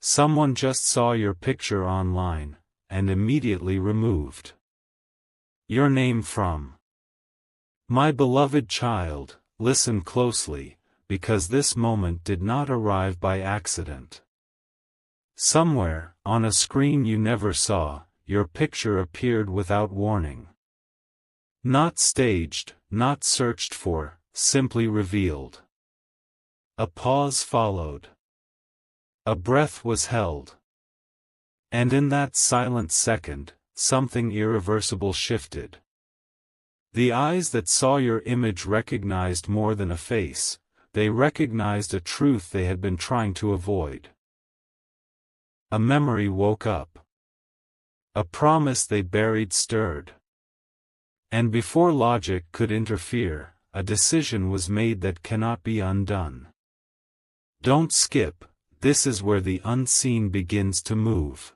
Someone just saw your picture online, and immediately removed your name from. My beloved child, listen closely, because this moment did not arrive by accident. Somewhere, on a screen you never saw, your picture appeared without warning. Not staged, not searched for, simply revealed. A pause followed. A breath was held. And in that silent second, something irreversible shifted. The eyes that saw your image recognized more than a face, they recognized a truth they had been trying to avoid. A memory woke up. A promise they buried stirred. And before logic could interfere, a decision was made that cannot be undone. Don't skip, this is where the unseen begins to move.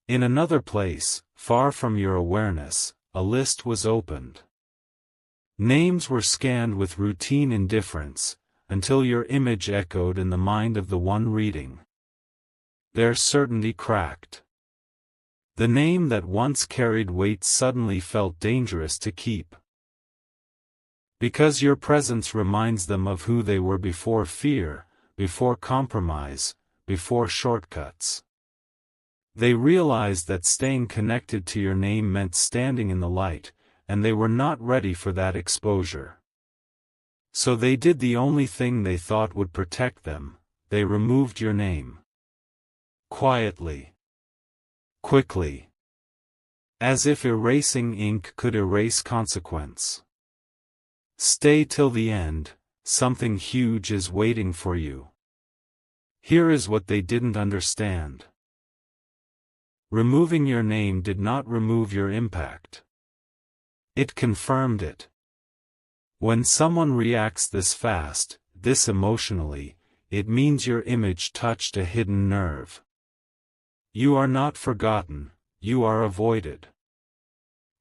In another place, far from your awareness, a list was opened. Names were scanned with routine indifference, until your image echoed in the mind of the one reading. Their certainty cracked. The name that once carried weight suddenly felt dangerous to keep. Because your presence reminds them of who they were before fear, before compromise, before shortcuts. They realized that staying connected to your name meant standing in the light, and they were not ready for that exposure. So they did the only thing they thought would protect them: they removed your name. Quietly. Quickly. As if erasing ink could erase consequence. Stay till the end, something huge is waiting for you. Here is what they didn't understand. Removing your name did not remove your impact. It confirmed it. When someone reacts this fast, this emotionally, it means your image touched a hidden nerve. You are not forgotten, you are avoided.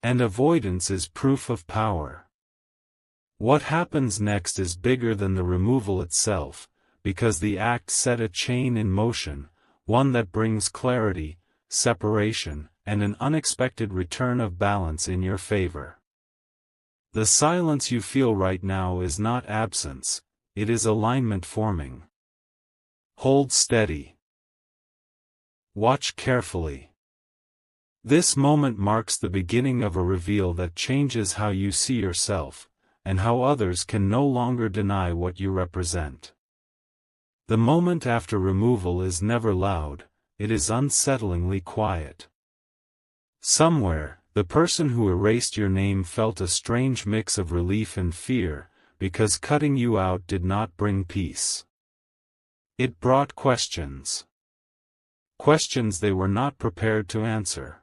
And avoidance is proof of power. What happens next is bigger than the removal itself, because the act set a chain in motion, one that brings clarity, separation, and an unexpected return of balance in your favor. The silence you feel right now is not absence, it is alignment forming. Hold steady. Watch carefully. This moment marks the beginning of a reveal that changes how you see yourself, and how others can no longer deny what you represent. The moment after removal is never loud, it is unsettlingly quiet. Somewhere, the person who erased your name felt a strange mix of relief and fear, because cutting you out did not bring peace. It brought questions. Questions they were not prepared to answer.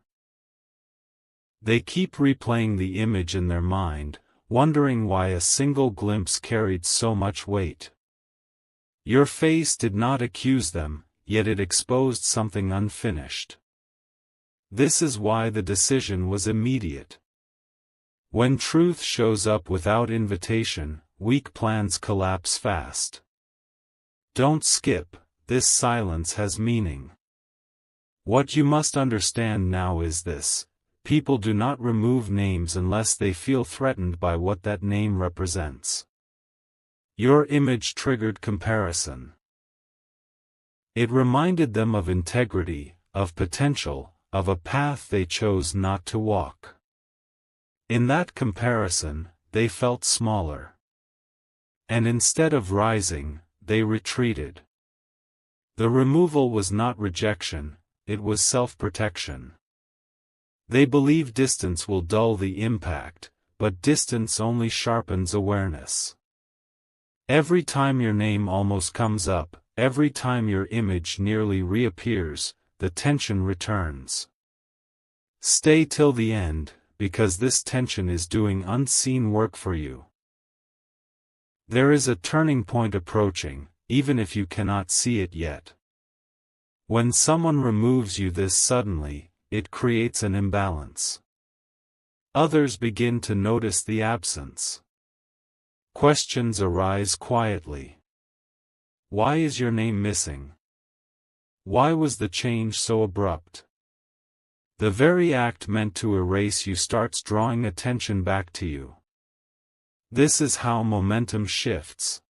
They keep replaying the image in their mind, wondering why a single glimpse carried so much weight. Your face did not accuse them, yet it exposed something unfinished. This is why the decision was immediate. When truth shows up without invitation, weak plans collapse fast. Don't skip, this silence has meaning. What you must understand now is this: people do not remove names unless they feel threatened by what that name represents. Your image triggered comparison. It reminded them of integrity, of potential, of a path they chose not to walk. In that comparison, they felt smaller. And instead of rising, they retreated. The removal was not rejection, it was self-protection. They believe distance will dull the impact, but distance only sharpens awareness. Every time your name almost comes up, every time your image nearly reappears, the tension returns. Stay till the end, because this tension is doing unseen work for you. There is a turning point approaching, even if you cannot see it yet. When someone removes you this suddenly, it creates an imbalance. Others begin to notice the absence. Questions arise quietly. Why is your name missing? Why was the change so abrupt? The very act meant to erase you starts drawing attention back to you. This is how momentum shifts.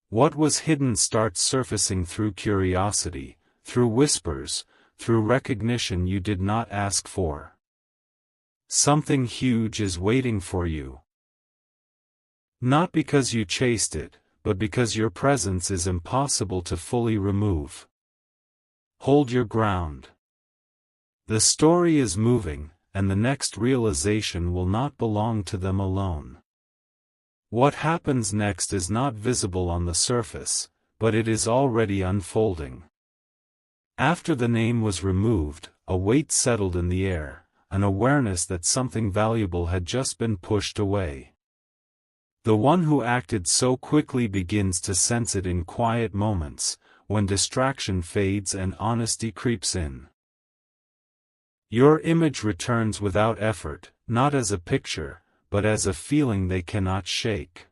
What was hidden starts surfacing through curiosity, through whispers, through recognition you did not ask for. Something huge is waiting for you. Not because you chased it, but because your presence is impossible to fully remove. Hold your ground. The story is moving, and the next realization will not belong to them alone. What happens next is not visible on the surface, but it is already unfolding. After the name was removed, a weight settled in the air, an awareness that something valuable had just been pushed away. The one who acted so quickly begins to sense it in quiet moments, when distraction fades and honesty creeps in. Your image returns without effort, not as a picture, but as a feeling they cannot shake.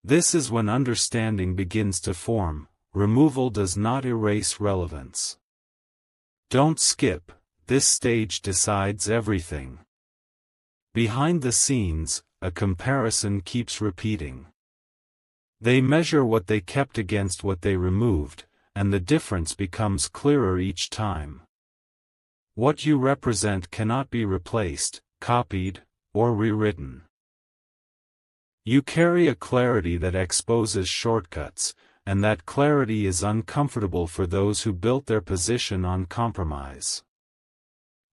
This is when understanding begins to form. Removal does not erase relevance. Don't skip, this stage decides everything. Behind the scenes, a comparison keeps repeating. They measure what they kept against what they removed, and the difference becomes clearer each time. What you represent cannot be replaced, copied, or rewritten. You carry a clarity that exposes shortcuts, and that clarity is uncomfortable for those who built their position on compromise.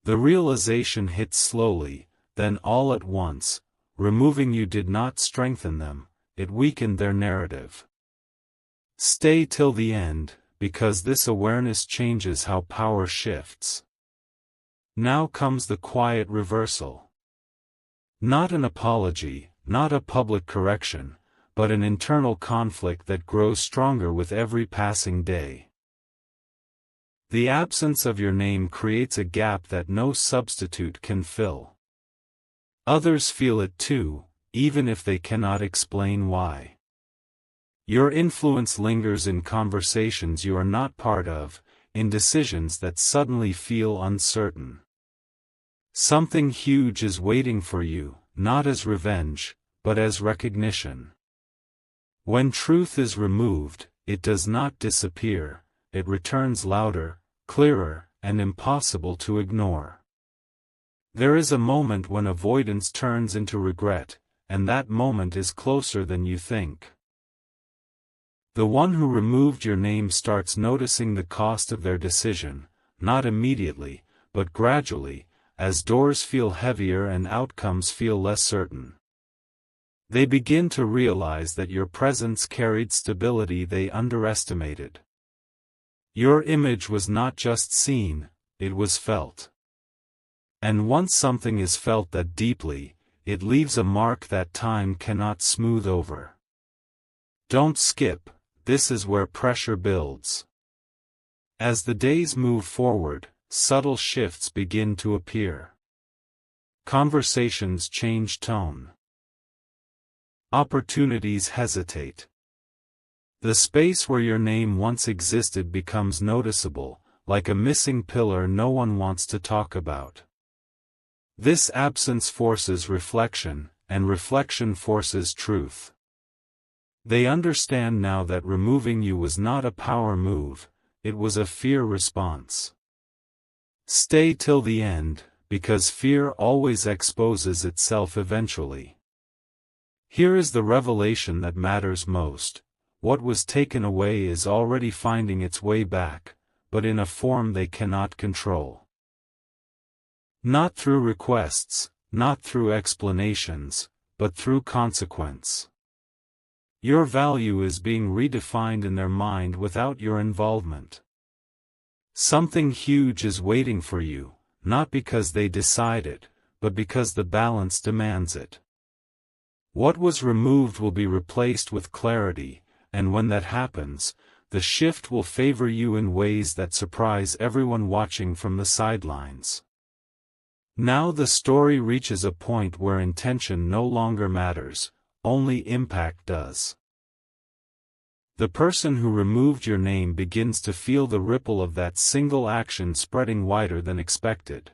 The realization hits slowly, then all at once. Removing you did not strengthen them, it weakened their narrative. Stay till the end, because this awareness changes how power shifts. Now comes the quiet reversal. Not an apology, not a public correction, but an internal conflict that grows stronger with every passing day. The absence of your name creates a gap that no substitute can fill. Others feel it too, even if they cannot explain why. Your influence lingers in conversations you are not part of, in decisions that suddenly feel uncertain. Something huge is waiting for you, not as revenge, but as recognition. When truth is removed, it does not disappear, it returns louder, clearer, and impossible to ignore. There is a moment when avoidance turns into regret, and that moment is closer than you think. The one who removed your name starts noticing the cost of their decision, not immediately, but gradually, as doors feel heavier and outcomes feel less certain. They begin to realize that your presence carried stability they underestimated. Your image was not just seen, it was felt. And once something is felt that deeply, it leaves a mark that time cannot smooth over. Don't skip, this is where pressure builds. As the days move forward, subtle shifts begin to appear. Conversations change tone. Opportunities hesitate. The space where your name once existed becomes noticeable, like a missing pillar no one wants to talk about. This absence forces reflection, and reflection forces truth. They understand now that removing you was not a power move, it was a fear response. Stay till the end, because fear always exposes itself eventually. Here is the revelation that matters most. What was taken away is already finding its way back, but in a form they cannot control. Not through requests, not through explanations, but through consequence. Your value is being redefined in their mind without your involvement. Something huge is waiting for you, not because they decide it, but because the balance demands it. What was removed will be replaced with clarity, and when that happens, the shift will favor you in ways that surprise everyone watching from the sidelines. Now the story reaches a point where intention no longer matters, only impact does. The person who removed your name begins to feel the ripple of that single action spreading wider than expected.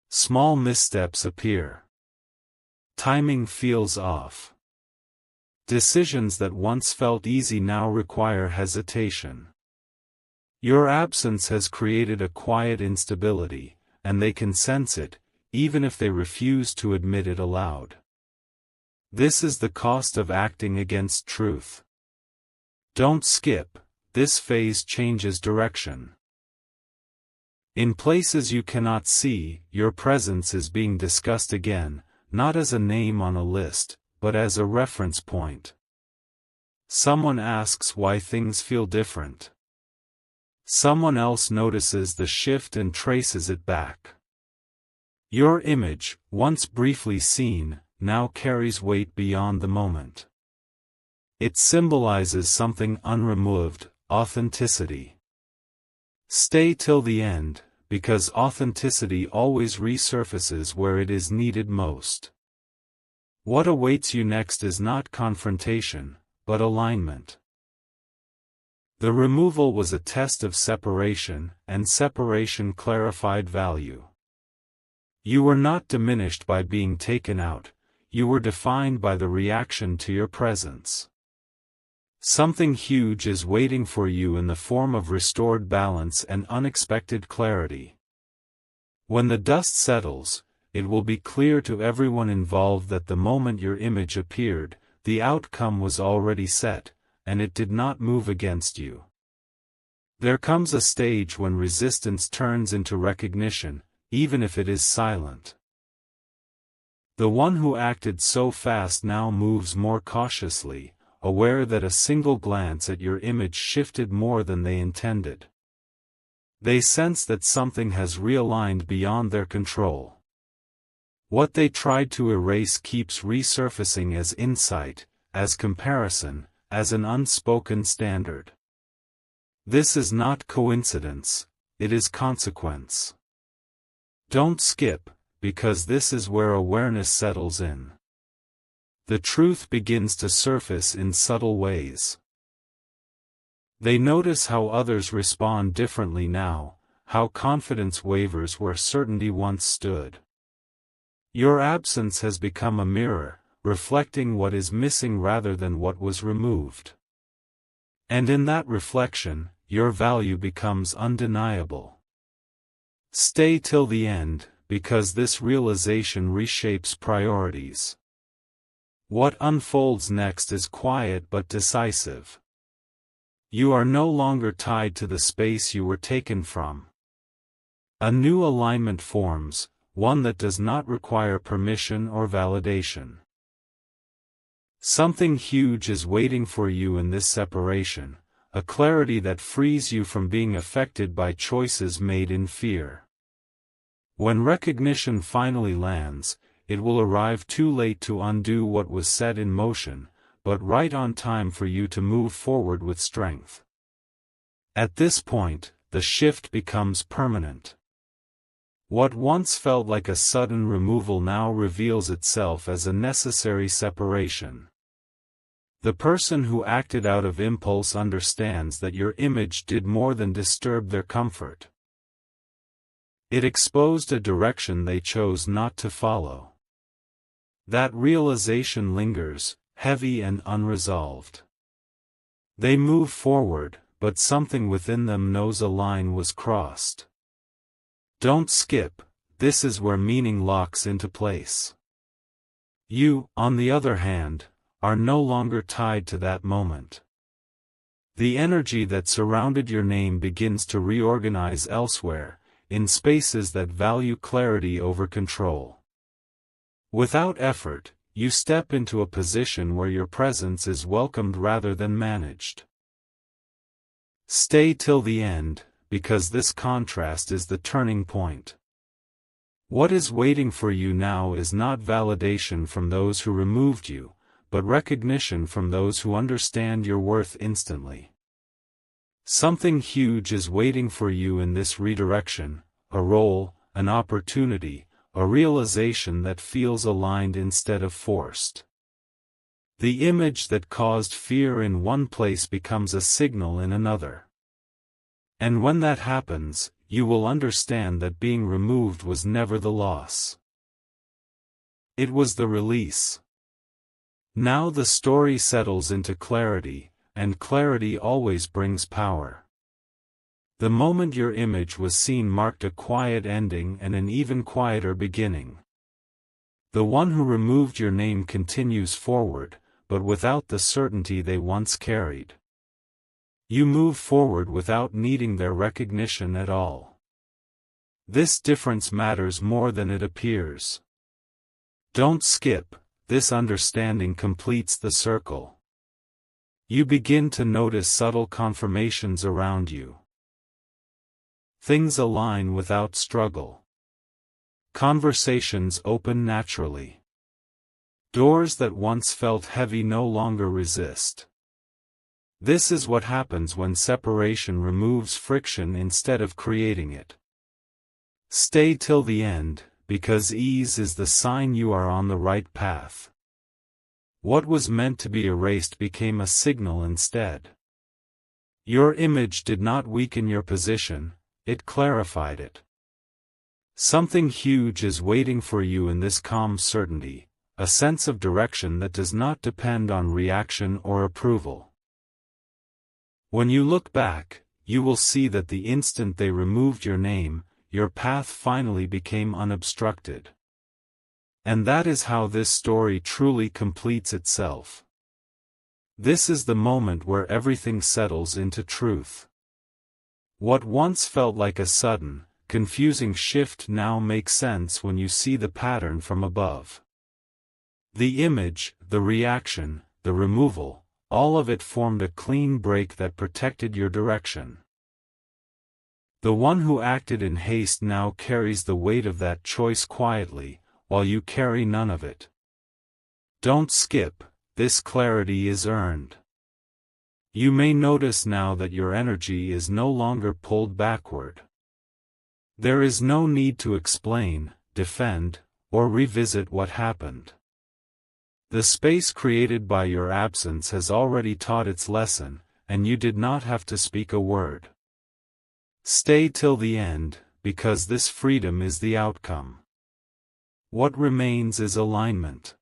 Small missteps appear. Timing feels off. Decisions that once felt easy now require hesitation. Your absence has created a quiet instability, and they can sense it, even if they refuse to admit it aloud. This is the cost of acting against truth. Don't skip, this phase changes direction. In places you cannot see, your presence is being discussed again, not as a name on a list, but as a reference point. Someone asks why things feel different. Someone else notices the shift and traces it back. Your image, once briefly seen, now carries weight beyond the moment. It symbolizes something unremoved, authenticity. Stay till the end, because authenticity always resurfaces where it is needed most. What awaits you next is not confrontation, but alignment. The removal was a test of separation, and separation clarified value. You were not diminished by being taken out, you were defined by the reaction to your presence. Something huge is waiting for you in the form of restored balance and unexpected clarity. When the dust settles, it will be clear to everyone involved that the moment your image appeared, the outcome was already set, and it did not move against you. There comes a stage when resistance turns into recognition, even if it is silent. The one who acted so fast now moves more cautiously, aware that a single glance at your image shifted more than they intended. They sense that something has realigned beyond their control. What they tried to erase keeps resurfacing as insight, as comparison, as an unspoken standard. This is not coincidence, it is consequence. Don't skip, because this is where awareness settles in. The truth begins to surface in subtle ways. They notice how others respond differently now, how confidence wavers where certainty once stood. Your absence has become a mirror, reflecting what is missing rather than what was removed. And in that reflection, your value becomes undeniable. Stay till the end, because this realization reshapes priorities. What unfolds next is quiet but decisive. You are no longer tied to the space you were taken from. A new alignment forms, one that does not require permission or validation. Something huge is waiting for you in this separation, a clarity that frees you from being affected by choices made in fear. When recognition finally lands, it will arrive too late to undo what was set in motion, but right on time for you to move forward with strength. At this point, the shift becomes permanent. What once felt like a sudden removal now reveals itself as a necessary separation. The person who acted out of impulse understands that your image did more than disturb their comfort. It exposed a direction they chose not to follow. That realization lingers, heavy and unresolved. They move forward, but something within them knows a line was crossed. Don't skip, this is where meaning locks into place. You, on the other hand, are no longer tied to that moment. The energy that surrounded your name begins to reorganize elsewhere, in spaces that value clarity over control. Without effort, you step into a position where your presence is welcomed rather than managed. Stay till the end, because this contrast is the turning point. What is waiting for you now is not validation from those who removed you, but recognition from those who understand your worth instantly. Something huge is waiting for you in this redirection, a role, an opportunity, a realization that feels aligned instead of forced. The image that caused fear in one place becomes a signal in another. And when that happens, you will understand that being removed was never the loss. It was the release. Now the story settles into clarity, and clarity always brings power. The moment your image was seen marked a quiet ending and an even quieter beginning. The one who removed your name continues forward, but without the certainty they once carried. You move forward without needing their recognition at all. This difference matters more than it appears. Don't skip, this understanding completes the circle. You begin to notice subtle confirmations around you. Things align without struggle. Conversations open naturally. Doors that once felt heavy no longer resist. This is what happens when separation removes friction instead of creating it. Stay till the end, because ease is the sign you are on the right path. What was meant to be erased became a signal instead. Your image did not weaken your position, it clarified it. Something huge is waiting for you in this calm certainty, a sense of direction that does not depend on reaction or approval. When you look back, you will see that the instant they removed your name, your path finally became unobstructed. And that is how this story truly completes itself. This is the moment where everything settles into truth. What once felt like a sudden, confusing shift now makes sense when you see the pattern from above. The image, the reaction, the removal, all of it formed a clean break that protected your direction. The one who acted in haste now carries the weight of that choice quietly, while you carry none of it. Don't skip, this clarity is earned. You may notice now that your energy is no longer pulled backward. There is no need to explain, defend, or revisit what happened. The space created by your absence has already taught its lesson, and you did not have to speak a word. Stay till the end, because this freedom is the outcome. What remains is alignment.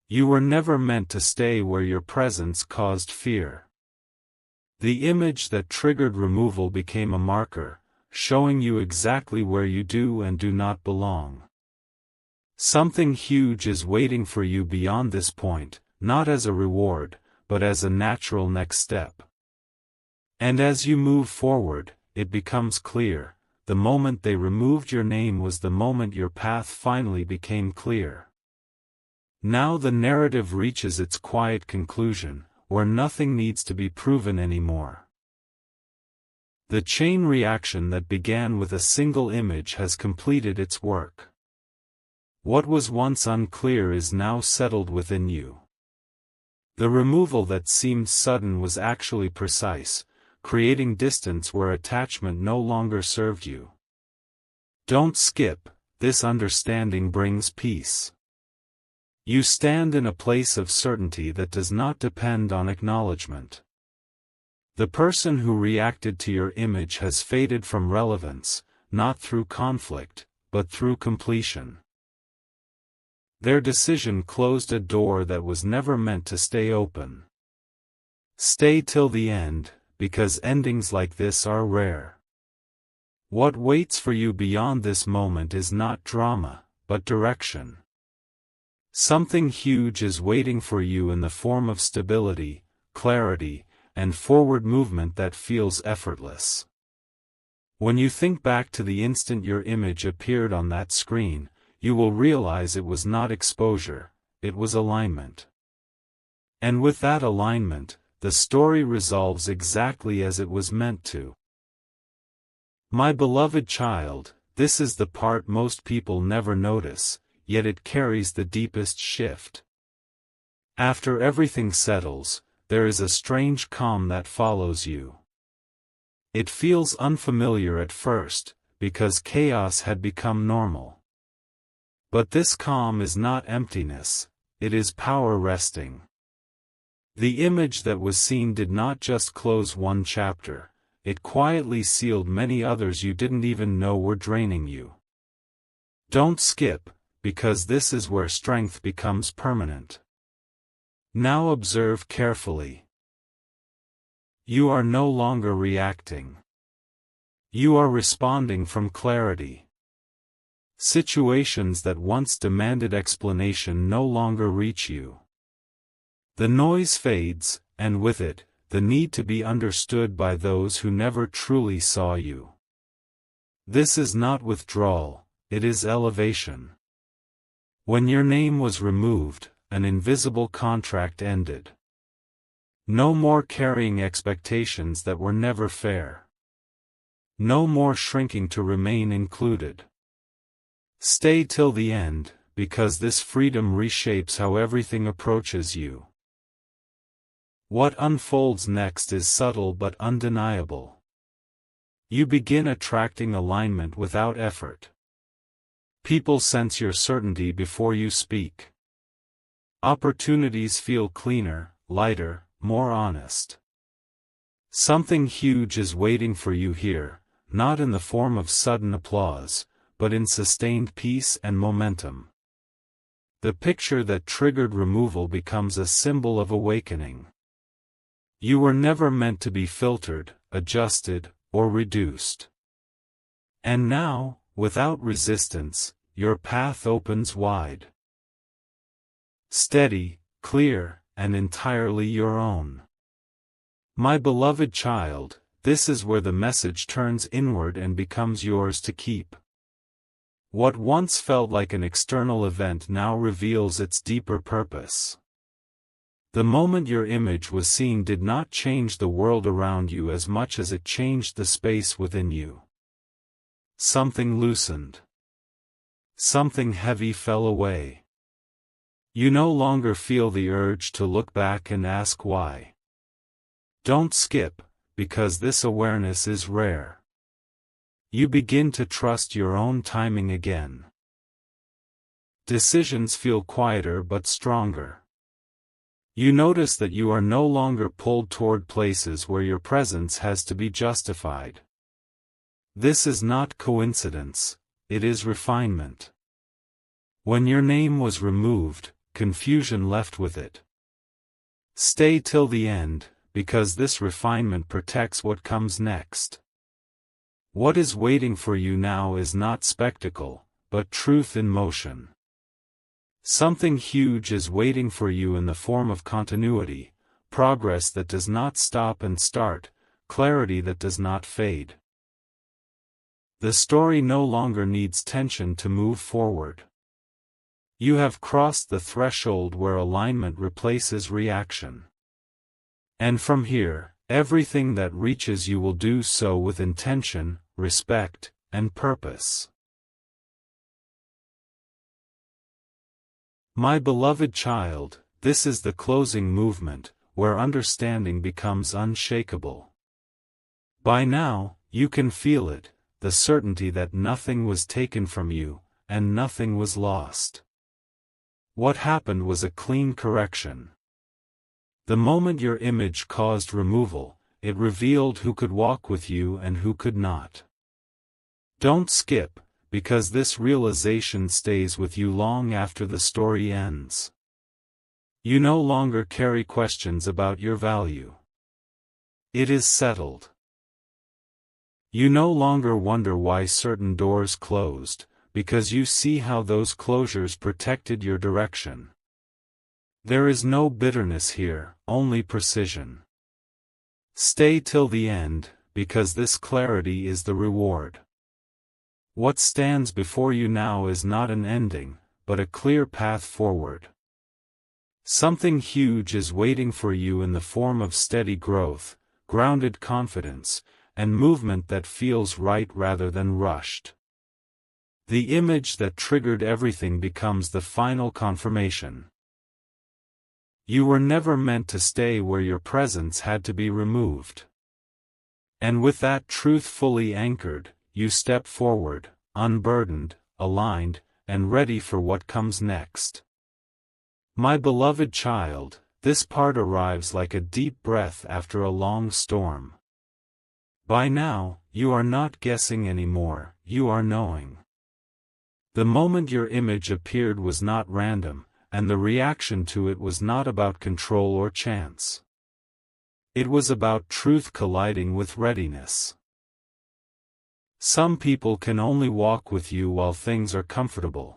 You were never meant to stay where your presence caused fear. The image that triggered removal became a marker, showing you exactly where you do and do not belong. Something huge is waiting for you beyond this point, not as a reward, but as a natural next step. And as you move forward, it becomes clear, the moment they removed your name was the moment your path finally became clear. Now the narrative reaches its quiet conclusion, where nothing needs to be proven anymore. The chain reaction that began with a single image has completed its work. What was once unclear is now settled within you. The removal that seemed sudden was actually precise, creating distance where attachment no longer served you. Don't skip, this understanding brings peace. You stand in a place of certainty that does not depend on acknowledgement. The person who reacted to your image has faded from relevance, not through conflict, but through completion. Their decision closed a door that was never meant to stay open. Stay till the end, because endings like this are rare. What waits for you beyond this moment is not drama, but direction. Something huge is waiting for you in the form of stability, clarity, and forward movement that feels effortless. When you think back to the instant your image appeared on that screen, you will realize it was not exposure, it was alignment. And with that alignment, the story resolves exactly as it was meant to. My beloved child, this is the part most people never notice, yet it carries the deepest shift. After everything settles, there is a strange calm that follows you. It feels unfamiliar at first, because chaos had become normal. But this calm is not emptiness, it is power resting. The image that was seen did not just close one chapter, it quietly sealed many others you didn't even know were draining you. Don't skip, because this is where strength becomes permanent. Now observe carefully. You are no longer reacting. You are responding from clarity. Situations that once demanded explanation no longer reach you. The noise fades, and with it, the need to be understood by those who never truly saw you. This is not withdrawal, it is elevation. When your name was removed, an invisible contract ended. No more carrying expectations that were never fair. No more shrinking to remain included. Stay till the end, because this freedom reshapes how everything approaches you. What unfolds next is subtle but undeniable. You begin attracting alignment without effort. People sense your certainty before you speak. Opportunities feel cleaner, lighter, more honest. Something huge is waiting for you here, not in the form of sudden applause, but in sustained peace and momentum. The picture that triggered removal becomes a symbol of awakening. You were never meant to be filtered, adjusted, or reduced. And now, without resistance, your path opens wide. Steady, clear, and entirely your own. My beloved child, this is where the message turns inward and becomes yours to keep. What once felt like an external event now reveals its deeper purpose. The moment your image was seen did not change the world around you as much as it changed the space within you. Something loosened. Something heavy fell away. You no longer feel the urge to look back and ask why. Don't skip, because this awareness is rare. You begin to trust your own timing again. Decisions feel quieter but stronger. You notice that you are no longer pulled toward places where your presence has to be justified. This is not coincidence, it is refinement. When your name was removed, confusion left with it. Stay till the end, because this refinement protects what comes next. What is waiting for you now is not spectacle, but truth in motion. Something huge is waiting for you in the form of continuity, progress that does not stop and start, clarity that does not fade. The story no longer needs tension to move forward. You have crossed the threshold where alignment replaces reaction. And from here, everything that reaches you will do so with intention, respect, and purpose. My beloved child, this is the closing movement, where understanding becomes unshakable. By now, you can feel it, the certainty that nothing was taken from you, and nothing was lost. What happened was a clean correction. The moment your image caused removal, it revealed who could walk with you and who could not. Don't skip, because this realization stays with you long after the story ends. You no longer carry questions about your value. It is settled. You no longer wonder why certain doors closed, because you see how those closures protected your direction. There is no bitterness here, only precision. Stay till the end, because this clarity is the reward. What stands before you now is not an ending, but a clear path forward. Something huge is waiting for you in the form of steady growth, grounded confidence, and movement that feels right rather than rushed. The image that triggered everything becomes the final confirmation. You were never meant to stay where your presence had to be removed. And with that truth fully anchored, you step forward, unburdened, aligned, and ready for what comes next. My beloved child, this part arrives like a deep breath after a long storm. By now, you are not guessing anymore, you are knowing. The moment your image appeared was not random, and the reaction to it was not about control or chance. It was about truth colliding with readiness. Some people can only walk with you while things are comfortable.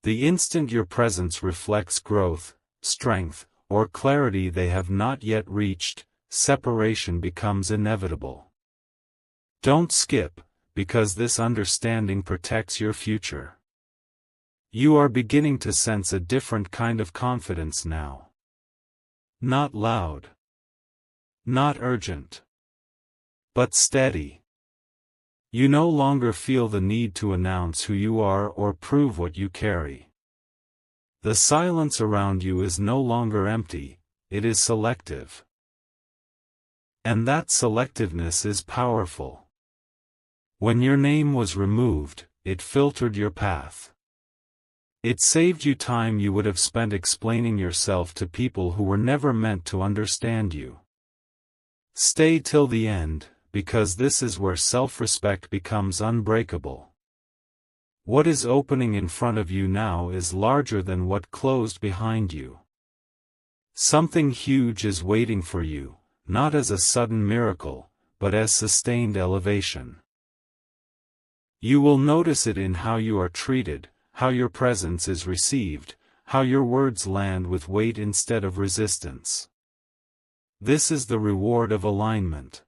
The instant your presence reflects growth, strength, or clarity they have not yet reached, separation becomes inevitable. Don't skip, because this understanding protects your future. You are beginning to sense a different kind of confidence now. Not loud. Not urgent. But steady. You no longer feel the need to announce who you are or prove what you carry. The silence around you is no longer empty, it is selective. And that selectiveness is powerful. When your name was removed, it filtered your path. It saved you time you would have spent explaining yourself to people who were never meant to understand you. Stay till the end, because this is where self-respect becomes unbreakable. What is opening in front of you now is larger than what closed behind you. Something huge is waiting for you, not as a sudden miracle, but as sustained elevation. You will notice it in how you are treated, how your presence is received, how your words land with weight instead of resistance. This is the reward of alignment.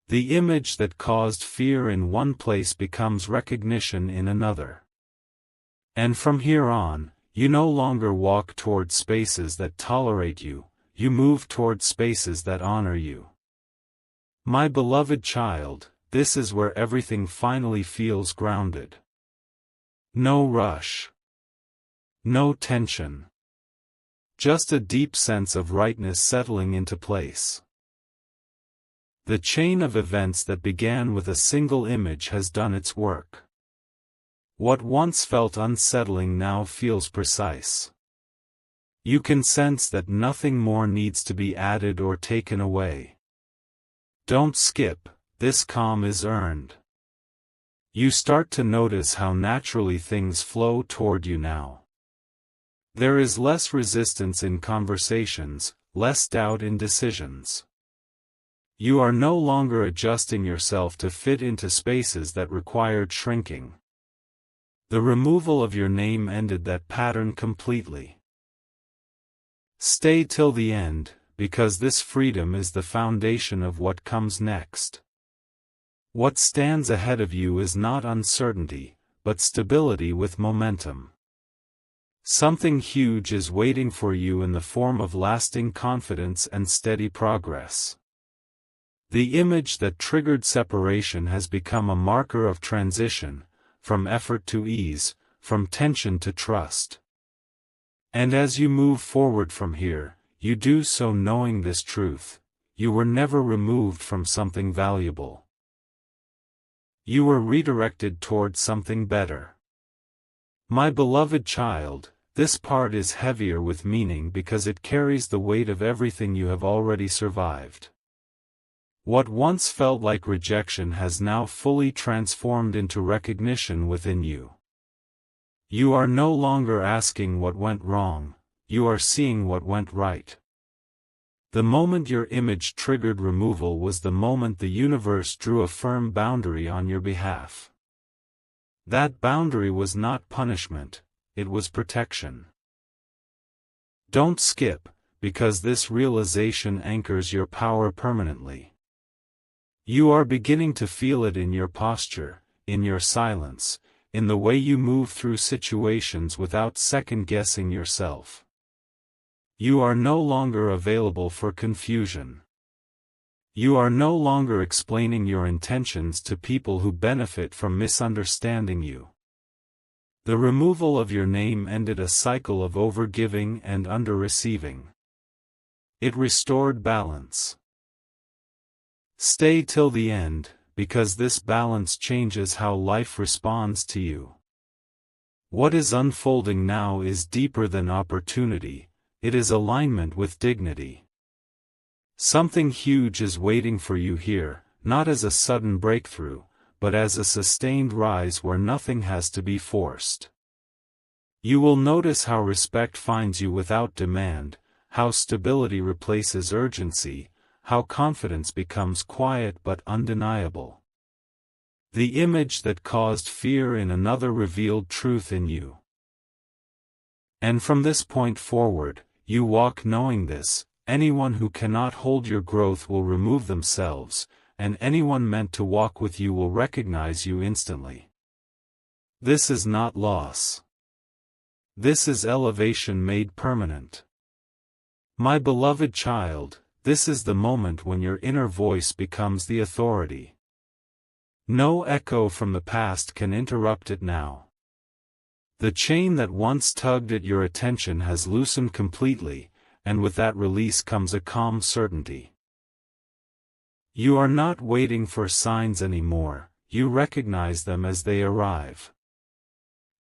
The image that caused fear in one place becomes recognition in another. And from here on, you no longer walk toward spaces that tolerate you, you move toward spaces that honor you. My beloved child, this is where everything finally feels grounded. No rush. No tension. Just a deep sense of rightness settling into place. The chain of events that began with a single image has done its work. What once felt unsettling now feels precise. You can sense that nothing more needs to be added or taken away. Don't skip, this calm is earned. You start to notice how naturally things flow toward you now. There is less resistance in conversations, less doubt in decisions. You are no longer adjusting yourself to fit into spaces that required shrinking. The removal of your name ended that pattern completely. Stay till the end, because this freedom is the foundation of what comes next. What stands ahead of you is not uncertainty, but stability with momentum. Something huge is waiting for you in the form of lasting confidence and steady progress. The image that triggered separation has become a marker of transition, from effort to ease, from tension to trust. And as you move forward from here, you do so knowing this truth: you were never removed from something valuable. You were redirected toward something better. My beloved child, this part is heavier with meaning because it carries the weight of everything you have already survived. What once felt like rejection has now fully transformed into recognition within you. You are no longer asking what went wrong, you are seeing what went right. The moment your image triggered removal was the moment the universe drew a firm boundary on your behalf. That boundary was not punishment, it was protection. Don't skip, because this realization anchors your power permanently. You are beginning to feel it in your posture, in your silence, in the way you move through situations without second-guessing yourself. You are no longer available for confusion. You are no longer explaining your intentions to people who benefit from misunderstanding you. The removal of your name ended a cycle of overgiving and under-receiving. It restored balance. Stay till the end, because this balance changes how life responds to you. What is unfolding now is deeper than opportunity, it is alignment with dignity. Something huge is waiting for you here, not as a sudden breakthrough, but as a sustained rise where nothing has to be forced. You will notice how respect finds you without demand, how stability replaces urgency, how confidence becomes quiet but undeniable. The image that caused fear in another revealed truth in you. And from this point forward, you walk knowing this: anyone who cannot hold your growth will remove themselves, and anyone meant to walk with you will recognize you instantly. This is not loss. This is elevation made permanent. My beloved child, this is the moment when your inner voice becomes the authority. No echo from the past can interrupt it now. The chain that once tugged at your attention has loosened completely, and with that release comes a calm certainty. You are not waiting for signs anymore, you recognize them as they arrive.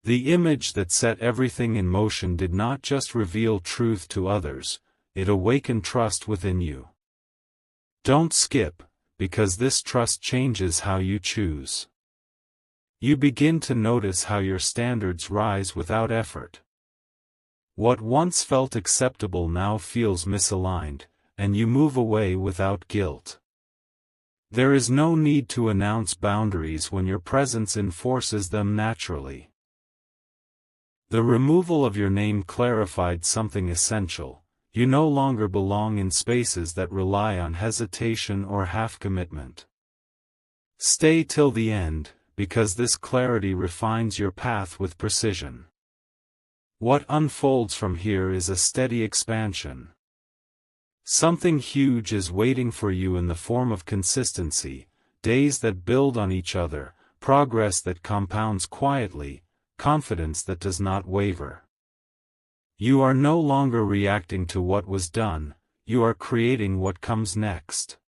The image that set everything in motion did not just reveal truth to others, it awakened trust within you. Don't skip, because this trust changes how you choose. You begin to notice how your standards rise without effort. What once felt acceptable now feels misaligned, and you move away without guilt. There is no need to announce boundaries when your presence enforces them naturally. The removal of your name clarified something essential. You no longer belong in spaces that rely on hesitation or half-commitment. Stay till the end, because this clarity refines your path with precision. What unfolds from here is a steady expansion. Something huge is waiting for you in the form of consistency, days that build on each other, progress that compounds quietly, confidence that does not waver. You are no longer reacting to what was done, you are creating what comes next.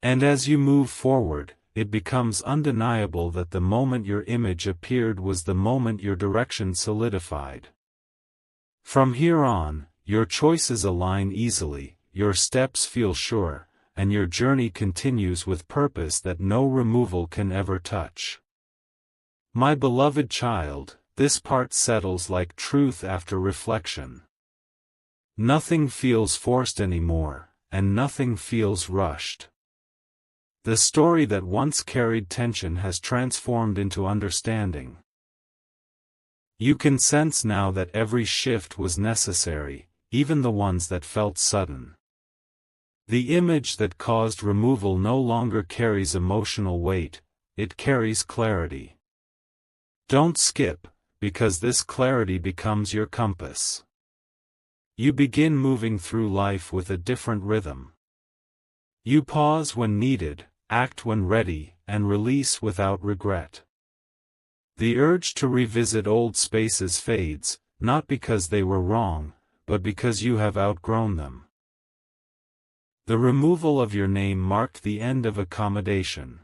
And as you move forward, it becomes undeniable that the moment your image appeared was the moment your direction solidified. From here on, your choices align easily, your steps feel sure, and your journey continues with purpose that no removal can ever touch. My beloved child, this part settles like truth after reflection. Nothing feels forced anymore, and nothing feels rushed. The story that once carried tension has transformed into understanding. You can sense now that every shift was necessary, even the ones that felt sudden. The image that caused removal no longer carries emotional weight, it carries clarity. Don't skip, because this clarity becomes your compass. You begin moving through life with a different rhythm. You pause when needed, act when ready, and release without regret. The urge to revisit old spaces fades, not because they were wrong, but because you have outgrown them. The removal of your name marked the end of accommodation.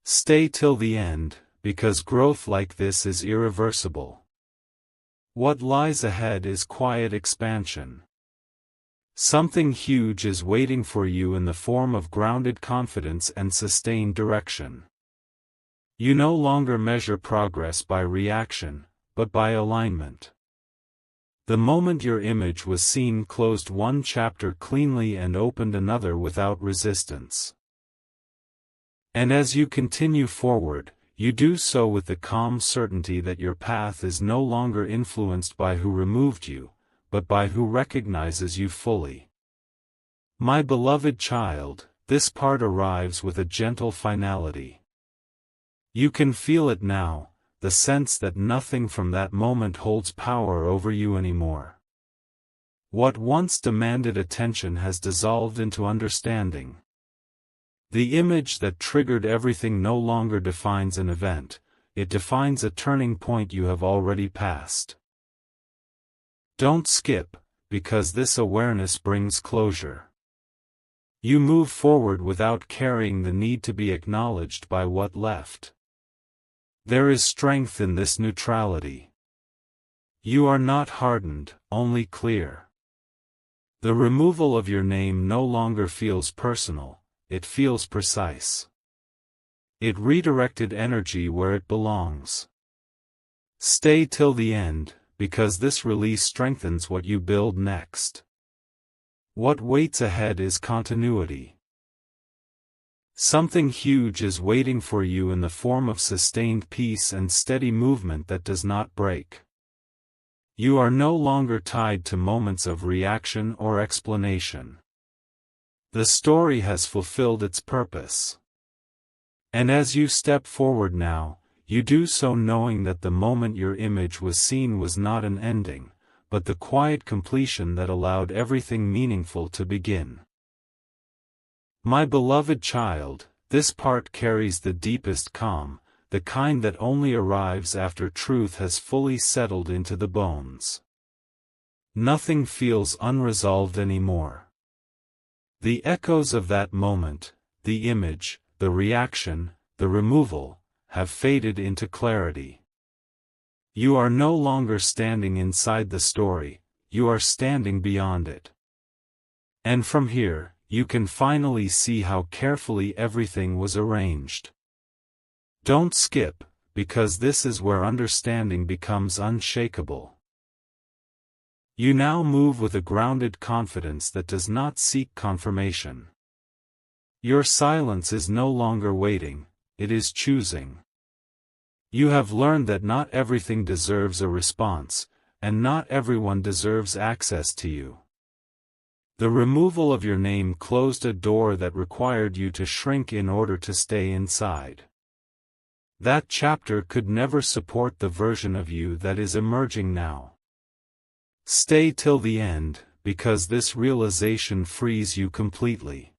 Stay till the end, because growth like this is irreversible. What lies ahead is quiet expansion. Something huge is waiting for you in the form of grounded confidence and sustained direction. You no longer measure progress by reaction, but by alignment. The moment your image was seen closed one chapter cleanly and opened another without resistance. And as you continue forward, you do so with the calm certainty that your path is no longer influenced by who removed you, but by who recognizes you fully. My beloved child, this part arrives with a gentle finality. You can feel it now, the sense that nothing from that moment holds power over you anymore. What once demanded attention has dissolved into understanding. The image that triggered everything no longer defines an event, it defines a turning point you have already passed. Don't skip, because this awareness brings closure. You move forward without carrying the need to be acknowledged by what left. There is strength in this neutrality. You are not hardened, only clear. The removal of your name no longer feels personal, it feels precise. It redirected energy where it belongs. Stay till the end, because this release strengthens what you build next. What waits ahead is continuity. Something huge is waiting for you in the form of sustained peace and steady movement that does not break. You are no longer tied to moments of reaction or explanation. The story has fulfilled its purpose. And as you step forward now, you do so knowing that the moment your image was seen was not an ending, but the quiet completion that allowed everything meaningful to begin. My beloved child, this part carries the deepest calm, the kind that only arrives after truth has fully settled into the bones. Nothing feels unresolved anymore. The echoes of that moment, the image, the reaction, the removal, have faded into clarity. You are no longer standing inside the story, you are standing beyond it. And from here, you can finally see how carefully everything was arranged. Don't skip, because this is where understanding becomes unshakable. You now move with a grounded confidence that does not seek confirmation. Your silence is no longer waiting, it is choosing. You have learned that not everything deserves a response, and not everyone deserves access to you. The removal of your name closed a door that required you to shrink in order to stay inside. That chapter could never support the version of you that is emerging now. Stay till the end, because this realization frees you completely.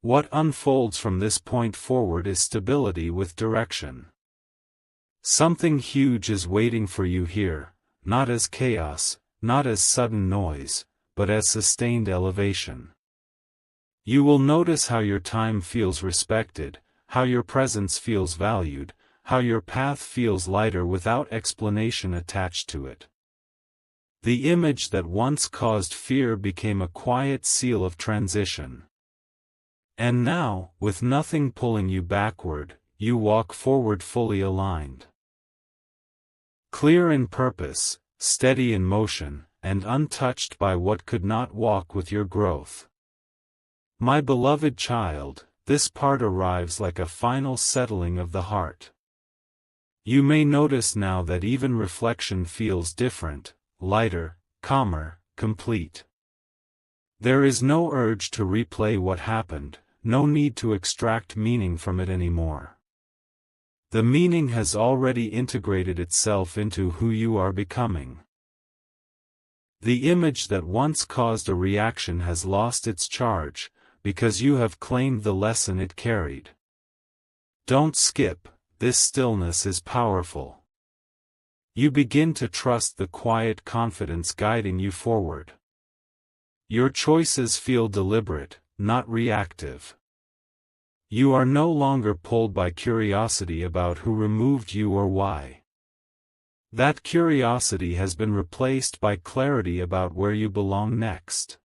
What unfolds from this point forward is stability with direction. Something huge is waiting for you here, not as chaos, not as sudden noise, but as sustained elevation. You will notice how your time feels respected, how your presence feels valued, how your path feels lighter without explanation attached to it. The image that once caused fear became a quiet seal of transition. And now, with nothing pulling you backward, you walk forward fully aligned. Clear in purpose, steady in motion, and untouched by what could not walk with your growth. My beloved child, this part arrives like a final settling of the heart. You may notice now that even reflection feels different, lighter, calmer, complete. There is no urge to replay what happened, no need to extract meaning from it anymore. The meaning has already integrated itself into who you are becoming. The image that once caused a reaction has lost its charge, because you have claimed the lesson it carried. Don't skip, this stillness is powerful. You begin to trust the quiet confidence guiding you forward. Your choices feel deliberate, not reactive. You are no longer pulled by curiosity about who removed you or why. That curiosity has been replaced by clarity about where you belong next.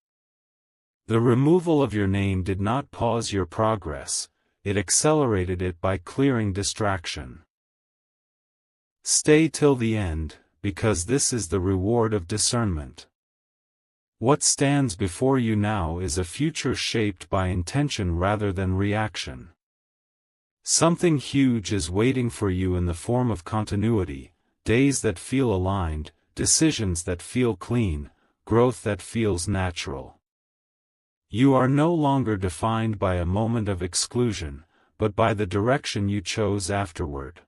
The removal of your name did not pause your progress, it accelerated it by clearing distraction. Stay till the end, because this is the reward of discernment. What stands before you now is a future shaped by intention rather than reaction. Something huge is waiting for you in the form of continuity, days that feel aligned, decisions that feel clean, growth that feels natural. You are no longer defined by a moment of exclusion, but by the direction you chose afterward.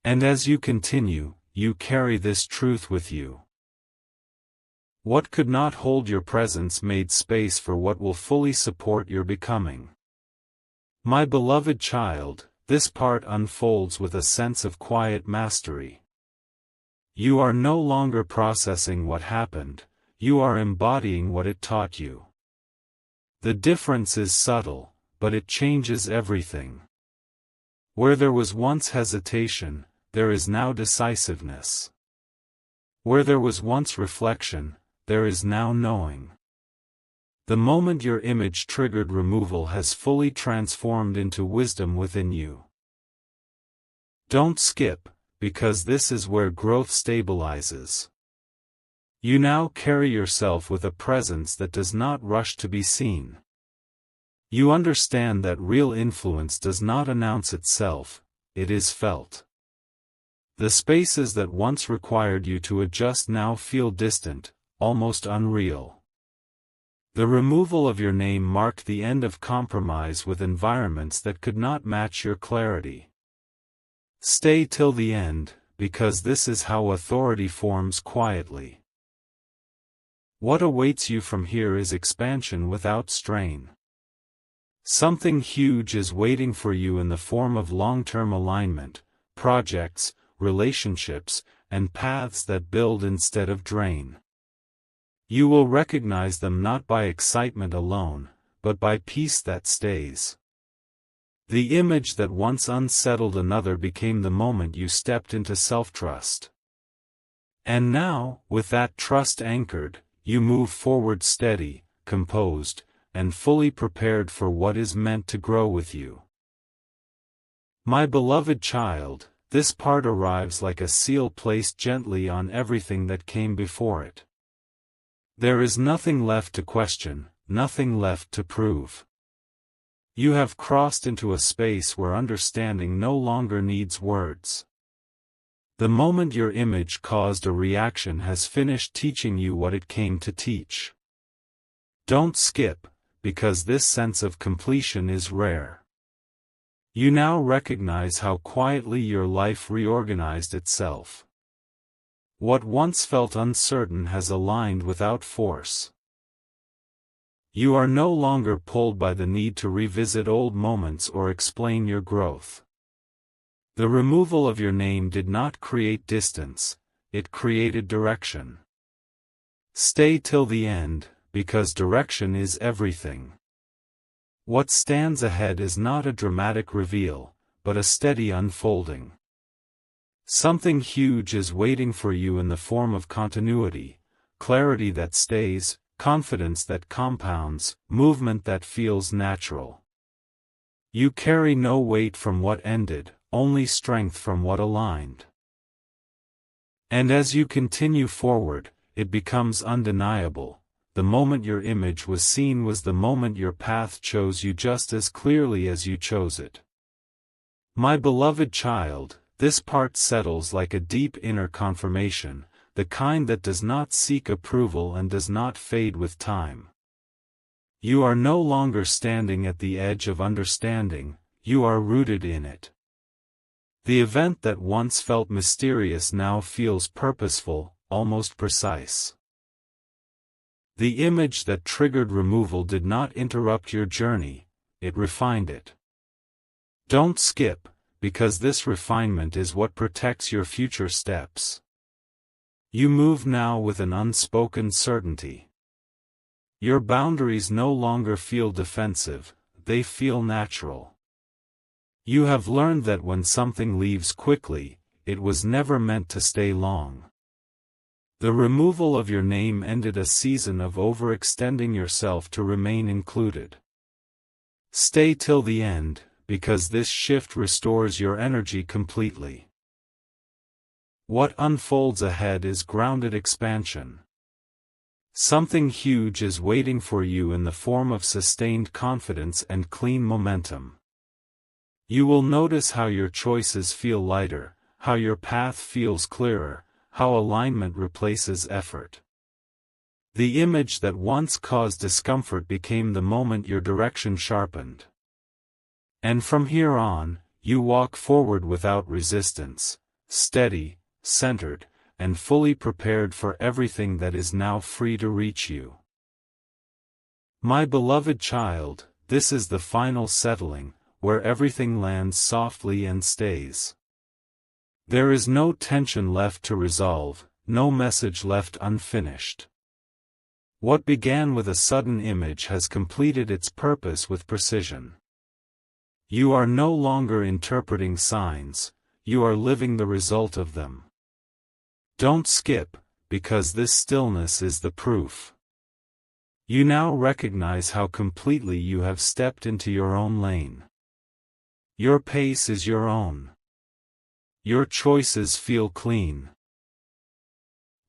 And as you continue, you carry this truth with you. What could not hold your presence made space for what will fully support your becoming. My beloved child, this part unfolds with a sense of quiet mastery. You are no longer processing what happened, you are embodying what it taught you. The difference is subtle, but it changes everything. Where there was once hesitation, there is now decisiveness. Where there was once reflection, there is now knowing. The moment your image triggered removal has fully transformed into wisdom within you. Don't skip, because this is where growth stabilizes. You now carry yourself with a presence that does not rush to be seen. You understand that real influence does not announce itself, it is felt. The spaces that once required you to adjust now feel distant, almost unreal. The removal of your name marked the end of compromise with environments that could not match your clarity. Stay till the end, because this is how authority forms quietly. What awaits you from here is expansion without strain. Something huge is waiting for you in the form of long-term alignment, projects, relationships, and paths that build instead of drain. You will recognize them not by excitement alone, but by peace that stays. The image that once unsettled another became the moment you stepped into self-trust. And now, with that trust anchored, you move forward steady, composed, and fully prepared for what is meant to grow with you. My beloved child, this part arrives like a seal placed gently on everything that came before it. There is nothing left to question, nothing left to prove. You have crossed into a space where understanding no longer needs words. The moment your image caused a reaction has finished teaching you what it came to teach. Don't skip, because this sense of completion is rare. You now recognize how quietly your life reorganized itself. What once felt uncertain has aligned without force. You are no longer pulled by the need to revisit old moments or explain your growth. The removal of your name did not create distance, it created direction. Stay till the end, because direction is everything. What stands ahead is not a dramatic reveal, but a steady unfolding. Something huge is waiting for you in the form of continuity, clarity that stays, confidence that compounds, movement that feels natural. You carry no weight from what ended, only strength from what aligned. And as you continue forward, it becomes undeniable. The moment your image was seen was the moment your path chose you just as clearly as you chose it. My beloved child, this part settles like a deep inner confirmation, the kind that does not seek approval and does not fade with time. You are no longer standing at the edge of understanding, you are rooted in it. The event that once felt mysterious now feels purposeful, almost precise. The image that triggered removal did not interrupt your journey, it refined it. Don't skip, because this refinement is what protects your future steps. You move now with an unspoken certainty. Your boundaries no longer feel defensive, they feel natural. You have learned that when something leaves quickly, it was never meant to stay long. The removal of your name ended a season of overextending yourself to remain included. Stay till the end, because this shift restores your energy completely. What unfolds ahead is grounded expansion. Something huge is waiting for you in the form of sustained confidence and clean momentum. You will notice how your choices feel lighter, how your path feels clearer, how alignment replaces effort. The image that once caused discomfort became the moment your direction sharpened. And from here on, you walk forward without resistance, steady, centered, and fully prepared for everything that is now free to reach you. My beloved child, this is the final settling, where everything lands softly and stays. There is no tension left to resolve, no message left unfinished. What began with a sudden image has completed its purpose with precision. You are no longer interpreting signs, you are living the result of them. Don't skip, because this stillness is the proof. You now recognize how completely you have stepped into your own lane. Your pace is your own. Your choices feel clean.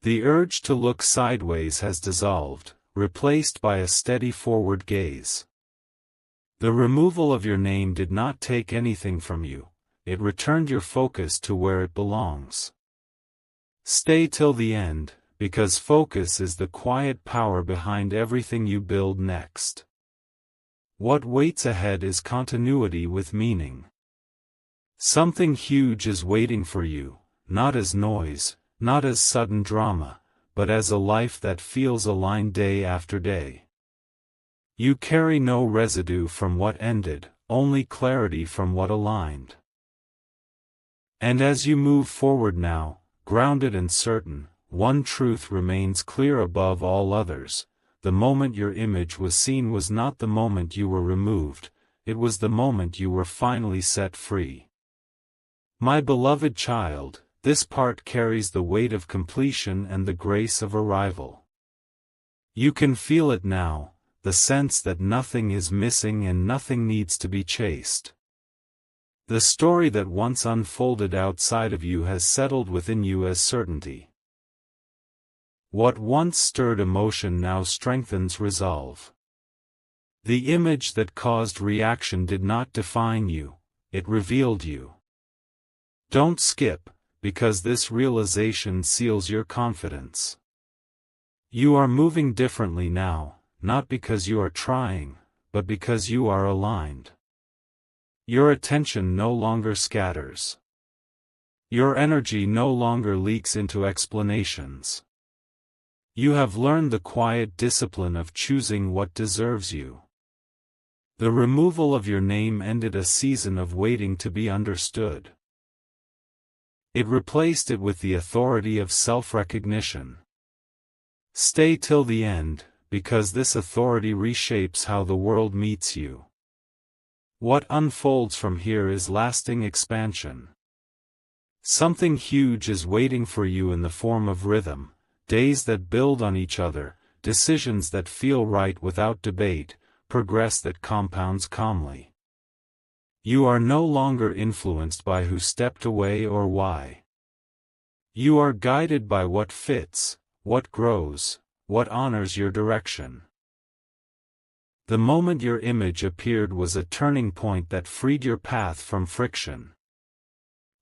The urge to look sideways has dissolved, replaced by a steady forward gaze. The removal of your name did not take anything from you, it returned your focus to where it belongs. Stay till the end, because focus is the quiet power behind everything you build next. What waits ahead is continuity with meaning. Something huge is waiting for you, not as noise, not as sudden drama, but as a life that feels aligned day after day. You carry no residue from what ended, only clarity from what aligned. And as you move forward now, grounded and certain, one truth remains clear above all others: the moment your image was seen was not the moment you were removed, it was the moment you were finally set free. My beloved child, this part carries the weight of completion and the grace of arrival. You can feel it now, the sense that nothing is missing and nothing needs to be chased. The story that once unfolded outside of you has settled within you as certainty. What once stirred emotion now strengthens resolve. The image that caused reaction did not define you, it revealed you. Don't skip, because this realization seals your confidence. You are moving differently now, not because you are trying, but because you are aligned. Your attention no longer scatters. Your energy no longer leaks into explanations. You have learned the quiet discipline of choosing what deserves you. The removal of your name ended a season of waiting to be understood. It replaced it with the authority of self-recognition. Stay till the end, because this authority reshapes how the world meets you. What unfolds from here is lasting expansion. Something huge is waiting for you in the form of rhythm, days that build on each other, decisions that feel right without debate, progress that compounds calmly. You are no longer influenced by who stepped away or why. You are guided by what fits, what grows, what honors your direction. The moment your image appeared was a turning point that freed your path from friction.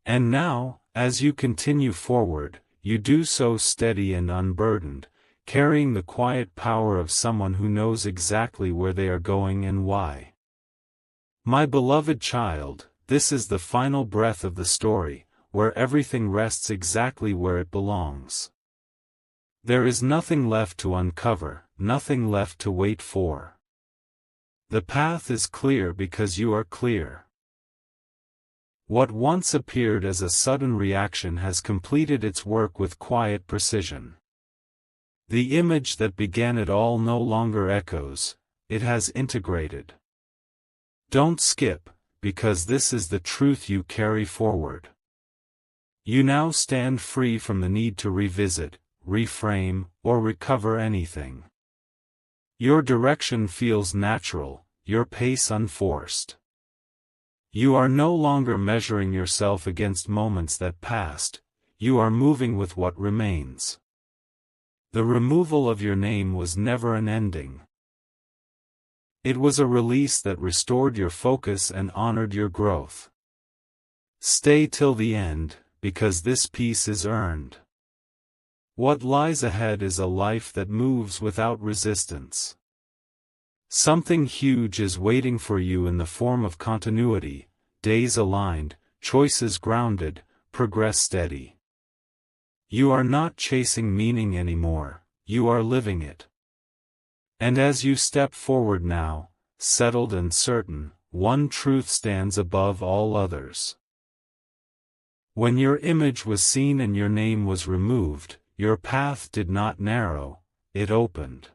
And now, as you continue forward, you do so steady and unburdened, carrying the quiet power of someone who knows exactly where they are going and why. My beloved child, this is the final breath of the story, where everything rests exactly where it belongs. There is nothing left to uncover, nothing left to wait for. The path is clear because you are clear. What once appeared as a sudden reaction has completed its work with quiet precision. The image that began it all no longer echoes, it has integrated. Don't skip, because this is the truth you carry forward. You now stand free from the need to revisit, reframe, or recover anything. Your direction feels natural, your pace unforced. You are no longer measuring yourself against moments that passed, you are moving with what remains. The removal of your name was never an ending. It was a release that restored your focus and honored your growth. Stay till the end, because this peace is earned. What lies ahead is a life that moves without resistance. Something huge is waiting for you in the form of continuity, days aligned, choices grounded, progress steady. You are not chasing meaning anymore, you are living it. And as you step forward now, settled and certain, one truth stands above all others. When your image was seen and your name was removed, your path did not narrow, it opened.